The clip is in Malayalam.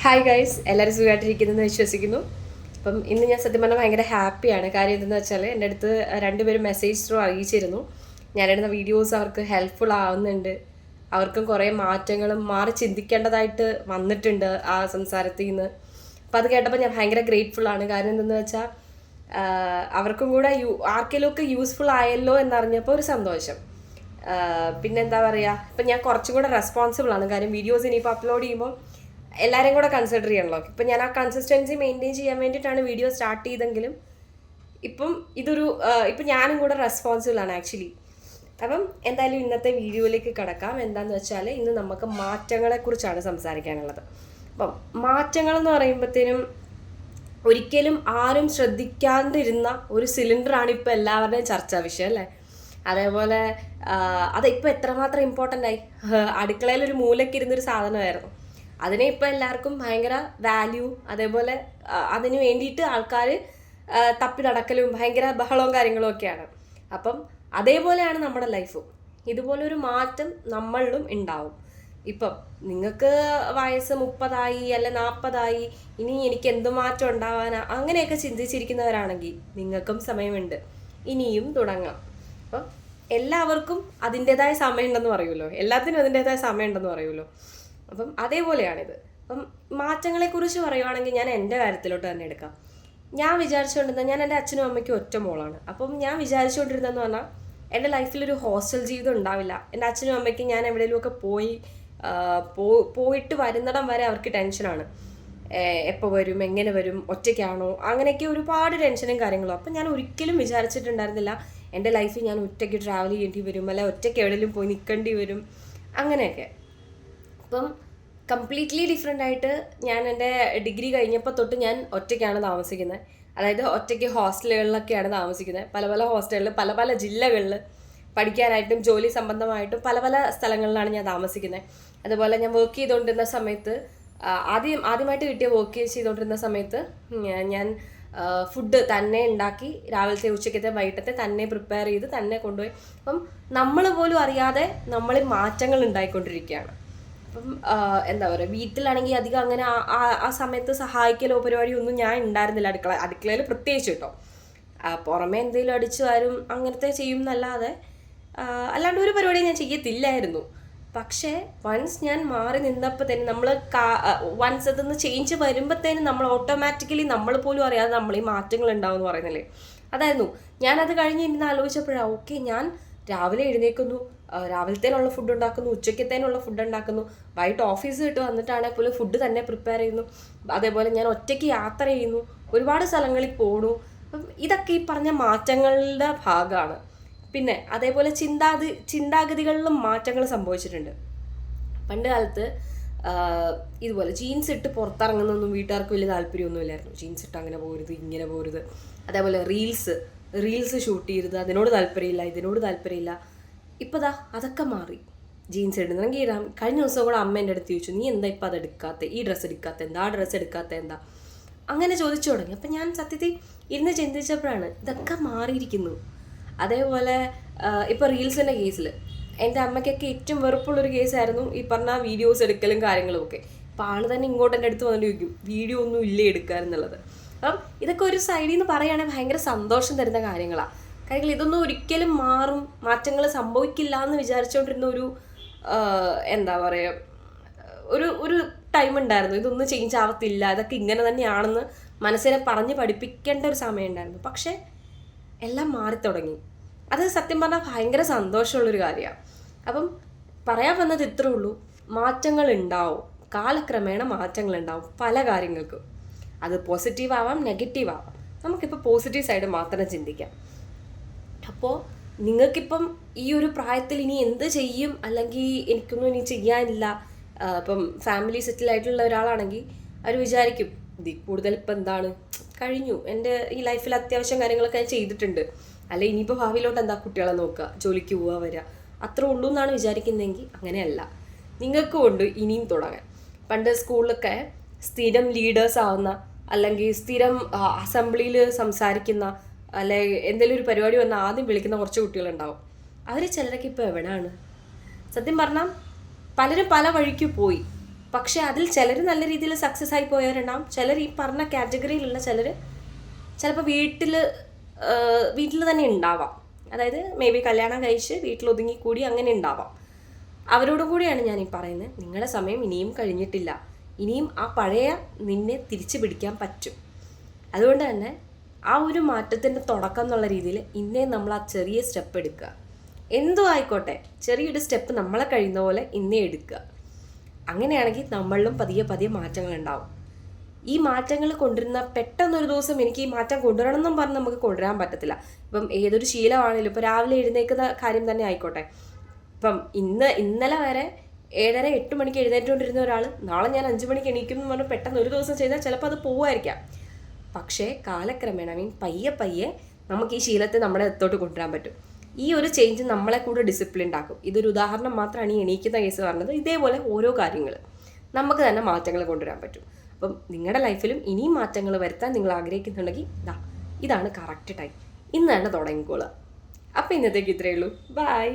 ഹായ് ഗൈസ്, എല്ലാവരും സുഖമായിട്ടിരിക്കുന്നതെന്ന് വിശ്വസിക്കുന്നു. അപ്പം ഇന്ന് ഞാൻ സത്യം പറഞ്ഞാൽ ഭയങ്കര ഹാപ്പിയാണ്. കാര്യം എന്തെന്ന് വെച്ചാൽ എൻ്റെ അടുത്ത് രണ്ടുപേരും മെസ്സേജ് ത്രൂ അറിയിച്ചിരുന്നു ഞാനിടുന്ന വീഡിയോസ് അവർക്ക് ഹെൽപ്ഫുൾ ആവുന്നുണ്ട്, അവർക്കും കുറേ മാറ്റങ്ങളും മാറി ചിന്തിക്കേണ്ടതായിട്ട് വന്നിട്ടുണ്ട് ആ സംസാരത്തിൽ നിന്ന്. അപ്പം അത് കേട്ടപ്പോൾ ഞാൻ ഭയങ്കര ഗ്രേറ്റ്ഫുള്ളാണ്. കാര്യം എന്തെന്ന് വെച്ചാൽ അവർക്കും കൂടെ ആർക്കെങ്കിലുമൊക്കെ യൂസ്ഫുൾ ആയല്ലോ എന്നറിഞ്ഞപ്പോൾ ഒരു സന്തോഷം. പിന്നെന്താ പറയുക, ഇപ്പം ഞാൻ കുറച്ചും കൂടെ റെസ്പോൺസിബിൾ ആണ്. കാര്യം വീഡിയോസ് ഇനിയിപ്പോൾ അപ്ലോഡ് ചെയ്യുമ്പോൾ എല്ലാവരെയും കൂടെ കൺസിഡർ ചെയ്യണമല്ലോ. ഇപ്പം ഞാൻ ആ കൺസിസ്റ്റൻസി മെയിൻറ്റെയിൻ ചെയ്യാൻ വേണ്ടിയിട്ടാണ് വീഡിയോ സ്റ്റാർട്ട് ചെയ്തെങ്കിലും ഇപ്പം ഇപ്പം ഞാനും കൂടെ റെസ്പോൺസിബിൾ ആണ് ആക്ച്വലി. അപ്പം എന്തായാലും ഇന്നത്തെ വീഡിയോയിലേക്ക് കിടക്കാം. എന്താണെന്ന് വെച്ചാൽ ഇന്ന് നമുക്ക് മാറ്റങ്ങളെക്കുറിച്ചാണ് സംസാരിക്കാനുള്ളത്. അപ്പം മാറ്റങ്ങൾ എന്ന് പറയുമ്പോഴത്തേനും ഒരിക്കലും ആരും ശ്രദ്ധിക്കാണ്ടിരുന്ന ഒരു സിലിണ്ടറാണ് ഇപ്പോൾ എല്ലാവരുടെയും ചർച്ചാ വിഷയം അല്ലേ. അതേപോലെ അതിപ്പോൾ എത്രമാത്രം ഇമ്പോർട്ടൻ്റ് ആയി. അടുക്കളയിൽ ഒരു മൂലക്കിരുന്നൊരു സാധനമായിരുന്നു, അതിനെ ഇപ്പോൾ എല്ലാവർക്കും ഭയങ്കര വാല്യൂ, അതേപോലെ അതിന് വേണ്ടിയിട്ട് ആൾക്കാർ തപ്പി നടക്കലും ഭയങ്കര ബഹളവും കാര്യങ്ങളും ഒക്കെയാണ്. അപ്പം അതേപോലെയാണ് നമ്മുടെ ലൈഫും. ഇതുപോലൊരു മാറ്റം നമ്മളിലും ഉണ്ടാവും. ഇപ്പം നിങ്ങൾക്ക് വയസ്സ് 30 അല്ലെ 40, ഇനി എനിക്ക് എന്ത് മാറ്റം ഉണ്ടാവാനാ, അങ്ങനെയൊക്കെ ചിന്തിച്ചിരിക്കുന്നവരാണെങ്കിൽ നിങ്ങൾക്കും സമയമുണ്ട്, ഇനിയും തുടങ്ങാം. അപ്പം എല്ലാവർക്കും അതിൻ്റെതായ സമയമുണ്ടെന്ന് പറയുമല്ലോ, എല്ലാത്തിനും അതിൻ്റെതായ സമയമുണ്ടെന്ന് പറയുമല്ലോ. അപ്പം അതേപോലെയാണിത്. അപ്പം മാറ്റങ്ങളെക്കുറിച്ച് പറയുവാണെങ്കിൽ ഞാൻ എൻ്റെ കാര്യത്തിലോട്ട് തന്നെ എടുക്കാം. ഞാൻ വിചാരിച്ചുകൊണ്ടിരുന്നത്, ഞാൻ എൻ്റെ അച്ഛനും അമ്മയ്ക്കും ഒറ്റ മോളാണ്. അപ്പം ഞാൻ വിചാരിച്ചുകൊണ്ടിരുന്നതെന്ന് പറഞ്ഞാൽ എൻ്റെ ലൈഫിലൊരു ഹോസ്റ്റൽ ജീവിതം ഉണ്ടാവില്ല. എൻ്റെ അച്ഛനും അമ്മയ്ക്കും ഞാൻ എവിടെയെങ്കിലുമൊക്കെ പോയിട്ട് വരുന്നിടം വരെ അവർക്ക് ടെൻഷനാണ്. എപ്പോൾ വരും, എങ്ങനെ വരും, ഒറ്റയ്ക്കാണോ, അങ്ങനെയൊക്കെ ഒരുപാട് ടെൻഷനും കാര്യങ്ങളും. അപ്പം ഞാൻ ഒരിക്കലും വിചാരിച്ചിട്ടുണ്ടായിരുന്നില്ല എൻ്റെ ലൈഫിൽ ഞാൻ ഒറ്റയ്ക്ക് ട്രാവൽ ചെയ്യേണ്ടി വരും, അല്ലെ ഒറ്റയ്ക്ക് എവിടെയെങ്കിലും പോയി നിൽക്കേണ്ടി വരും, അങ്ങനെയൊക്കെ. അപ്പം കംപ്ലീറ്റ്ലി ഡിഫറെൻ്റ് ആയിട്ട് ഞാൻ എൻ്റെ ഡിഗ്രി കഴിഞ്ഞപ്പോൾ തൊട്ട് ഞാൻ ഒറ്റയ്ക്കാണ് താമസിക്കുന്നത്. അതായത് ഒറ്റയ്ക്ക് ഹോസ്റ്റലുകളിലൊക്കെയാണ് താമസിക്കുന്നത്. പല പല ഹോസ്റ്റലുകളിൽ പല പല ജില്ലകളിൽ പഠിക്കാനായിട്ടും ജോലി സംബന്ധമായിട്ടും പല പല സ്ഥലങ്ങളിലാണ് ഞാൻ താമസിക്കുന്നത്. അതുപോലെ ഞാൻ വർക്ക് ചെയ്തുകൊണ്ടിരുന്ന സമയത്ത് ആദ്യമായിട്ട് കിട്ടിയ വർക്ക് ചെയ്തുകൊണ്ടിരുന്ന സമയത്ത് ഞാൻ ഫുഡ് തന്നെ ഉണ്ടാക്കി രാവിലത്തെ ഉച്ചക്കത്തെ വൈകിട്ടത്തെ തന്നെ പ്രിപ്പയർ ചെയ്ത് തന്നെ കൊണ്ടുപോയി. അപ്പം നമ്മൾ പോലും അറിയാതെ നമ്മളിൽ മാറ്റങ്ങൾ ഉണ്ടായിക്കൊണ്ടിരിക്കുകയാണ്. അപ്പം എന്താ പറയുക, വീട്ടിലാണെങ്കിൽ അധികം അങ്ങനെ ആ സമയത്ത് സഹായിക്കലോ പരിപാടിയോ ഒന്നും ഞാൻ ഉണ്ടായിരുന്നില്ല. അടുക്കളയിൽ പ്രത്യേകിച്ച് കേട്ടോ. പുറമെ എന്തെങ്കിലും അടിച്ചു വാരും അങ്ങനത്തെ ചെയ്യും എന്നല്ലാതെ അല്ലാണ്ട് ഒരു പരിപാടി ഞാൻ ചെയ്യത്തില്ലായിരുന്നു. പക്ഷേ വൺസ് ഞാൻ മാറി നിന്നപ്പോൾ തന്നെ നമ്മൾ വൺസ് അതൊന്ന് ചേഞ്ച് വരുമ്പോഴത്തേനും നമ്മൾ ഓട്ടോമാറ്റിക്കലി നമ്മൾ പോലും അറിയാതെ നമ്മൾ ഈ മാറ്റങ്ങൾ ഉണ്ടാവും എന്ന് പറയുന്നില്ലേ, അതായിരുന്നു. ഞാനത് കഴിഞ്ഞ് ഇരുന്ന് ആലോചിച്ചപ്പോഴാണ് ഓക്കെ, ഞാൻ രാവിലെ എഴുന്നേൽക്കുന്നു, രാവിലത്തേനുള്ള ഫുഡ് ഉണ്ടാക്കുന്നു, ഉച്ചക്കത്തേനുള്ള ഫുഡ് ഉണ്ടാക്കുന്നു, വൈകിട്ട് ഓഫീസ് വിട്ട് വന്നിട്ടാണെങ്കിൽ പോലും ഫുഡ് തന്നെ പ്രിപ്പയർ ചെയ്യുന്നു. അതേപോലെ ഞാൻ ഒറ്റയ്ക്ക് യാത്ര ചെയ്യുന്നു, ഒരുപാട് സ്ഥലങ്ങളിൽ പോണു. അപ്പം ഇതൊക്കെ ഈ പറഞ്ഞ മാറ്റങ്ങളുടെ ഭാഗമാണ്. പിന്നെ അതേപോലെ ചിന്താഗതികളിലും മാറ്റങ്ങൾ സംഭവിച്ചിട്ടുണ്ട്. പണ്ട് കാലത്ത് ഇതുപോലെ ജീൻസ് ഇട്ട് പുറത്തിറങ്ങുന്നൊന്നും വീട്ടുകാർക്ക് വലിയ താല്പര്യമൊന്നുമില്ലായിരുന്നു. ജീൻസ് ഇട്ട് അങ്ങനെ പോകരുത്, ഇങ്ങനെ പോകരുത്. അതേപോലെ റീൽസ് ഷൂട്ട് ചെയ്യരുത്, അതിനോട് താല്പര്യമില്ല, ഇതിനോട് താല്പര്യമില്ല. ഇപ്പോൾ ദാ അതൊക്കെ മാറി. ജീൻസ് ഇടുന്നെങ്കിൽ ഇടാം. കഴിഞ്ഞ ദിവസം കൂടെ അമ്മ എൻ്റെ അടുത്ത് ചോദിച്ചു, നീ എന്താ ഇപ്പം അതെടുക്കാത്ത, ഈ ഡ്രസ്സ് എടുക്കാത്ത എന്താ, ആ ഡ്രസ്സ് എടുക്കാത്ത എന്താ, അങ്ങനെ ചോദിച്ചു തുടങ്ങി. അപ്പം ഞാൻ സത്യത്തിൽ ഇരുന്ന് ചിന്തിച്ചപ്പോഴാണ് ഇതൊക്കെ മാറിയിരിക്കുന്നു. അതേപോലെ ഇപ്പോൾ റീൽസിൻ്റെ കേസിൽ എൻ്റെ അമ്മയ്ക്കൊക്കെ ഏറ്റവും വെറുപ്പുള്ളൊരു കേസായിരുന്നു ഈ പറഞ്ഞ വീഡിയോസ് എടുക്കലും കാര്യങ്ങളും ഒക്കെ. അപ്പോൾ ആൾ തന്നെ ഇങ്ങോട്ട് എൻ്റെ അടുത്ത് വന്നിട്ട് ചോദിക്കും, വീഡിയോ ഒന്നും ഇല്ലേ എടുക്കുക എന്നുള്ളത്. അപ്പം ഇതൊക്കെ ഒരു സൈഡിൽ നിന്ന് പറയുകയാണെങ്കിൽ ഭയങ്കര സന്തോഷം തരുന്ന കാര്യങ്ങളാണ്. കാര്യങ്ങൾ ഇതൊന്നും ഒരിക്കലും മാറ്റങ്ങൾ സംഭവിക്കില്ല എന്ന് വിചാരിച്ചുകൊണ്ടിരുന്ന എന്താ പറയുക, ഒരു ടൈം ഉണ്ടായിരുന്നു. ഇതൊന്നും ചേഞ്ച് ആവത്തില്ല, ഇതൊക്കെ ഇങ്ങനെ തന്നെയാണെന്ന് മനസ്സിനെ പറഞ്ഞ് പഠിപ്പിക്കേണ്ട ഒരു സമയം ഉണ്ടായിരുന്നു. പക്ഷേ എല്ലാം മാറിത്തുടങ്ങി. അത് സത്യം പറഞ്ഞാൽ ഭയങ്കര സന്തോഷമുള്ളൊരു കാര്യമാണ്. അപ്പം പറയാൻ വന്നത് ഇത്രേ ഉള്ളൂ, മാറ്റങ്ങൾ ഉണ്ടാവും, കാലക്രമേണ മാറ്റങ്ങൾ ഉണ്ടാവും പല കാര്യങ്ങൾക്കും. അത് പോസിറ്റീവ് ആവാം, നെഗറ്റീവ് ആവാം. നമുക്കിപ്പോൾ പോസിറ്റീവ് സൈഡ് മാത്രം ചിന്തിക്കാം. അപ്പോൾ നിങ്ങൾക്കിപ്പം ഈ ഒരു പ്രായത്തിൽ ഇനി എന്ത് ചെയ്യും, അല്ലെങ്കിൽ എനിക്കൊന്നും ഇനി ചെയ്യാനില്ല, ഇപ്പം ഫാമിലി സെറ്റിൽ ആയിട്ടുള്ള ഒരാളാണെങ്കിൽ അവർ വിചാരിക്കും ഇതിൽ കൂടുതൽ ഇപ്പം എന്താണ്, കഴിഞ്ഞു, എൻ്റെ ഈ ലൈഫിൽ അത്യാവശ്യം കാര്യങ്ങളൊക്കെ ഞാൻ ചെയ്തിട്ടുണ്ട്, അല്ലെ ഇനിയിപ്പോൾ ഭാവിയിലോട്ട് എന്താ, കുട്ടികളെ നോക്കുക, ജോലിക്ക് പോവുക, വരിക, അത്ര ഉള്ളൂ എന്നാണ് വിചാരിക്കുന്നതെങ്കിൽ അങ്ങനെയല്ല. നിങ്ങൾക്കും ഉണ്ട് ഇനിയും തുടങ്ങാൻ. പണ്ട് സ്കൂളിലൊക്കെ സ്ഥിരം ലീഡേഴ്സ് ആവുന്ന, അല്ലെങ്കിൽ സ്ഥിരം അസംബ്ലിയിൽ സംസാരിക്കുന്ന, അല്ലെ എന്തെങ്കിലും ഒരു പരിപാടി വന്നാൽ ആദ്യം വിളിക്കുന്ന കുറച്ച് കുട്ടികളുണ്ടാവും. അവർ ചിലരൊക്കെ ഇപ്പോൾ എവിടെയാണ്? സത്യം പറഞ്ഞാൽ പലരും പല വഴിക്ക് പോയി. പക്ഷേ അതിൽ ചിലർ നല്ല രീതിയിൽ സക്സസ് ആയി പോയവരുണ്ടാവും, ചിലർ ഈ പറഞ്ഞ കാറ്റഗറിയിലുള്ള ചിലർ ചിലപ്പോൾ വീട്ടിൽ തന്നെ ഉണ്ടാവാം. അതായത് മേ ബി കല്യാണം കഴിച്ച് വീട്ടിലൊതുങ്ങിക്കൂടി അങ്ങനെ ഉണ്ടാവാം. അവരോടും കൂടിയാണ് ഞാൻ ഈ പറയുന്നത്, നിങ്ങളുടെ സമയം ഇനിയും കഴിഞ്ഞിട്ടില്ല. ഇനിയും ആ പഴയ നിന്നെ തിരിച്ചു പിടിക്കാൻ പറ്റും. അതുകൊണ്ട് തന്നെ ആ ഒരു മാറ്റത്തിൻ്റെ തുടക്കം എന്നുള്ള രീതിയിൽ ഇന്നേ നമ്മൾ ആ ചെറിയ സ്റ്റെപ്പ് എടുക്കുക. എന്തോ ആയിക്കോട്ടെ, ചെറിയൊരു സ്റ്റെപ്പ് നമ്മളെ കഴിയുന്ന പോലെ ഇന്നേ എടുക്കുക. അങ്ങനെയാണെങ്കിൽ നമ്മളിലും പതിയെ പതിയെ മാറ്റങ്ങൾ ഉണ്ടാവും. ഈ മാറ്റങ്ങൾ കൊണ്ടുവരുന്ന പെട്ടെന്നൊരു ദിവസം എനിക്ക് ഈ മാറ്റം കൊണ്ടുവരണം എന്നും പറഞ്ഞ് നമുക്ക് കൊണ്ടുവരാൻ പറ്റത്തില്ല. ഇപ്പം ഏതൊരു ശീലമാണെങ്കിലും ഇപ്പോൾ രാവിലെ എഴുന്നേൽക്കുന്ന കാര്യം തന്നെ ആയിക്കോട്ടെ. ഇപ്പം ഇന്നലെ വരെ 7:30-8 മണിക്ക് എഴുന്നേറ്റുകൊണ്ടിരുന്ന ഒരാൾ നാളെ ഞാൻ 5 മണിക്ക് എണീക്കും എന്ന് പറഞ്ഞ് പെട്ടെന്ന് ഒരു ദിവസം ചെയ്താൽ ചിലപ്പോൾ അത് പോവുമായിരിക്കാം. പക്ഷേ കാലക്രമേണ പയ്യെ നമുക്ക് ഈ ശീലത്തെ നമ്മുടെ അടുത്തോട്ട് കൊണ്ടുവരാൻ പറ്റും. ഈ ഒരു ചേഞ്ച് നമ്മളെ കൂടെ ഡിസിപ്ലിൻഡ് ആക്കും. ഇതൊരു ഉദാഹരണം മാത്രമാണ് ഈ എണീക്കുന്ന കേസ് പറഞ്ഞത്. ഇതേപോലെ ഓരോ കാര്യങ്ങൾ നമുക്ക് തന്നെ മാറ്റങ്ങൾ കൊണ്ടുവരാൻ പറ്റും. അപ്പം നിങ്ങളുടെ ലൈഫിലും ഇനിയും മാറ്റങ്ങൾ വരുത്താൻ നിങ്ങൾ ആഗ്രഹിക്കുന്നുണ്ടെങ്കിൽ ഇതാണ് കറക്റ്റ് ടൈം. ഇന്ന് തന്നെ തുടങ്ങിക്കോളുക. അപ്പം ഇന്നത്തേക്ക് ഇത്രയേ ഉള്ളൂ. ബൈ.